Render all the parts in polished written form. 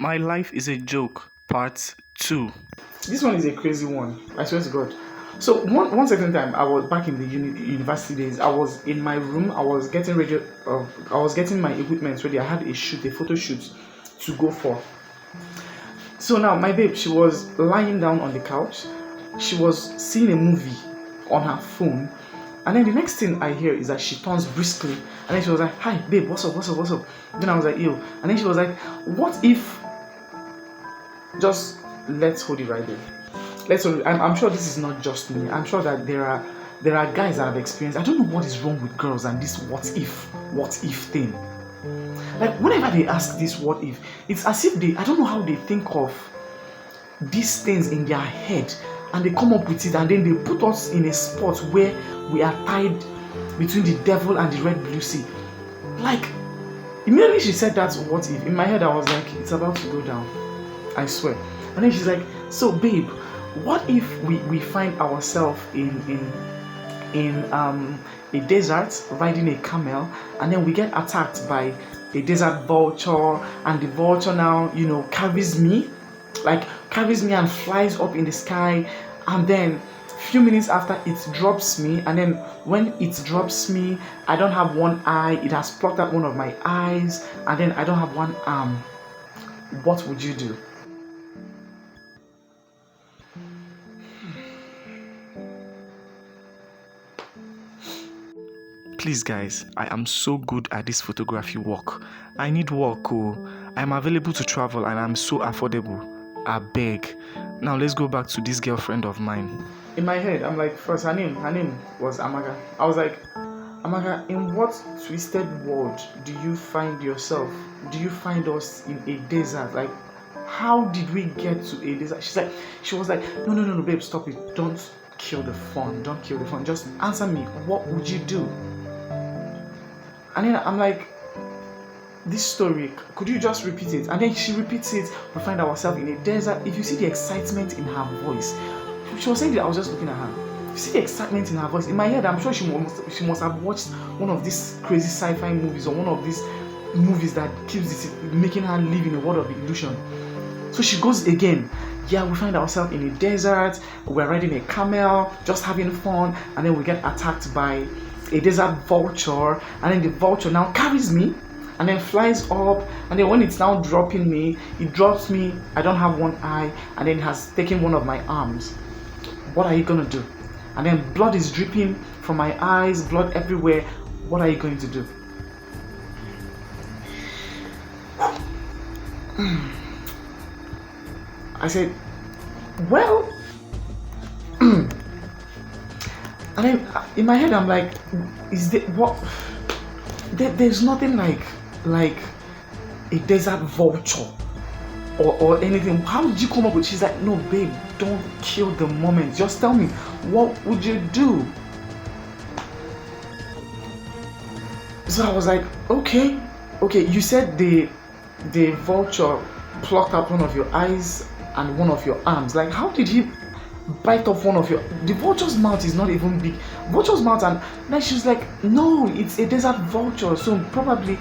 My Life is a Joke, Part 2. This one is a crazy one. I swear to God. So one certain time, I was back in the university days. I was in my room. I was getting ready. I was getting my equipment ready. I had a photo shoot to go for. So now my babe, she was lying down on the couch. She was seeing a movie on her phone. And then the next thing I hear is that she turns briskly. And then she was like, "Hi, babe, what's up, what's up, what's up?" Then I was like, "Ew." And then she was like, "What if..." Just let's hold it right there. I'm sure this is not just me. I'm sure that there are guys that have experienced. I don't know what is wrong with girls and this what if thing. Like whenever they ask this what if, it's as if I don't know how they think of these things in their head and they come up with it and then they put us in a spot where we are tied between the devil and the red blue sea. Like immediately she said that what if, in my head I was like, it's about to go down. I swear. And then she's like, "So babe, what if we find ourselves in a desert riding a camel and then we get attacked by a desert vulture and the vulture now, carries me and flies up in the sky, and then few minutes after it drops me, and then when it drops me, I don't have one eye, it has plucked out one of my eyes, and then I don't have one arm. What would you do?" Please, guys, I am so good at this photography work. I need work. I am available to travel and I'm so affordable. I beg. Now let's go back to this girlfriend of mine. In my head, I'm like, first, her name was Amaga. I was like, "Amaga, in what twisted world do you find yourself? Do you find us in a desert? Like, how did we get to a desert?" She was like, no, babe, stop it. Don't kill the fun. Don't kill the fun. Just answer me. What would you do? And then I'm like, "This story, could you just repeat it?" And then she repeats it. We find ourselves in a desert. If you see the excitement in her voice, she was saying that I was just looking at her. You see the excitement in her voice. In my head, I'm sure she must have watched one of these crazy sci-fi movies or one of these movies that keeps making her live in a world of illusion. So she goes again. "Yeah, we find ourselves in a desert. We're riding a camel, just having fun, and then we get attacked by a desert vulture, and then the vulture now carries me and then flies up, and then when it's now dropping me, it drops me, I don't have one eye, and then it has taken one of my arms. What are you gonna do?" And then blood is dripping from my eyes, blood everywhere. What are you going to do? I said, "Well," and then in my head I'm like, "Is there what? There's nothing like a desert vulture or anything. How did you come up with?" She's like, "No, babe, don't kill the moment. Just tell me, what would you do?" So I was like, okay. You said the vulture plucked out one of your eyes and one of your arms. Like, how did he bite off one of your... The vulture's mouth is not even big. Vulture's mouth, and then she was like, "No, it's a desert vulture, so probably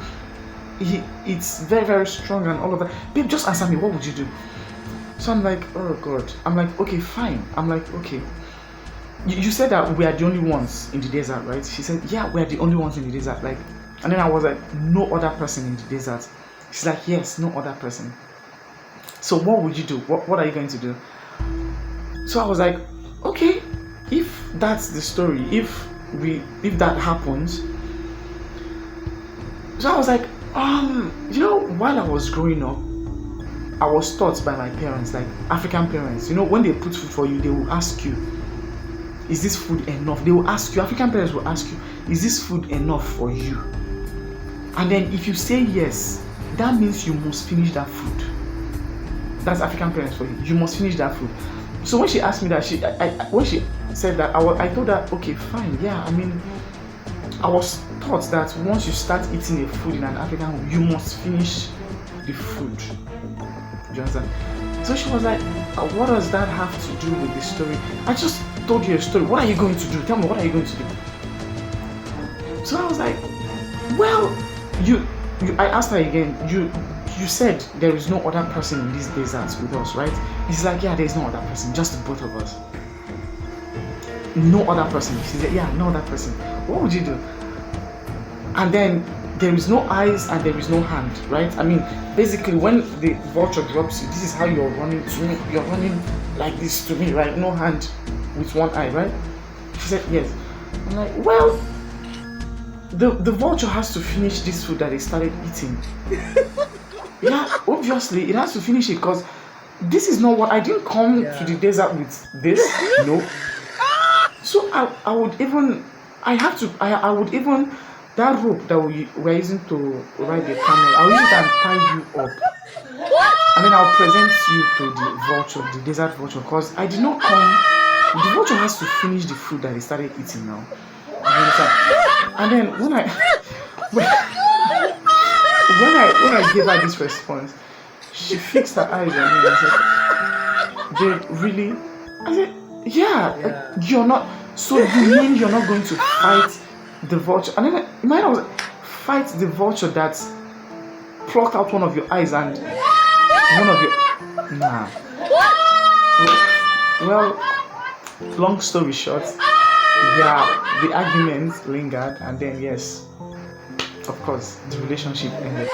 it's very, very strong and all of that. Babe, just answer me, what would you do?" So I'm like, oh God. I'm like, okay, fine. I'm like, okay. You said that we are the only ones in the desert, right? She said, "Yeah, we are the only ones in the desert." Like, and then I was like, "No other person in the desert?" She's like, "Yes, no other person." "So what would you do? What are you going to do?" So I was like, okay, if that's the story, if that happens. So I was like, while I was growing up, I was taught by my parents, like African parents, when they put food for you, they will ask you, "Is this food enough?" They will ask you, African parents will ask you, "Is this food enough for you?" And then if you say yes, that means you must finish that food. That's African parents for you. You must finish that food. So when she asked me that, when she said that, I told her, okay, fine, yeah. I mean, I was taught that once you start eating a food in an African home, you must finish the food. Do you understand? So she was like, "What does that have to do with the story?" "I just told you a story. What are you going to do? Tell me, what are you going to do?" So I was like, "Well, I asked her again, you said there is no other person in these deserts with us, right? He's like, yeah, there's no other person, just the both of us. No other person. She said, yeah, no other person. What would you do? And then there is no eyes and there is no hand, right? I mean, basically, when the vulture drops you, this is how you're running to me. You're running like this to me, right? No hand with one eye, right? She said, yes. I'm like, well, the vulture has to finish this food that they started eating. Yeah, obviously, it has to finish it because this is not what I didn't come to the desert with this. No. So I would even, I would even, that rope that we're using to ride the camel, I'll use it and tie you up. And then I'll present you to the vulture, the desert vulture, because I did not come, the vulture has to finish the food that they started eating now. You understand? And then when I gave her this response, she fixed her eyes on me and said, "Babe, really?" I said, yeah, you're not. So you mean you're not going to fight the vulture? And then mine was fight the vulture that plucked out one of your eyes and one of your Well, long story short, yeah, the argument lingered, and then yes, of course, the relationship ended.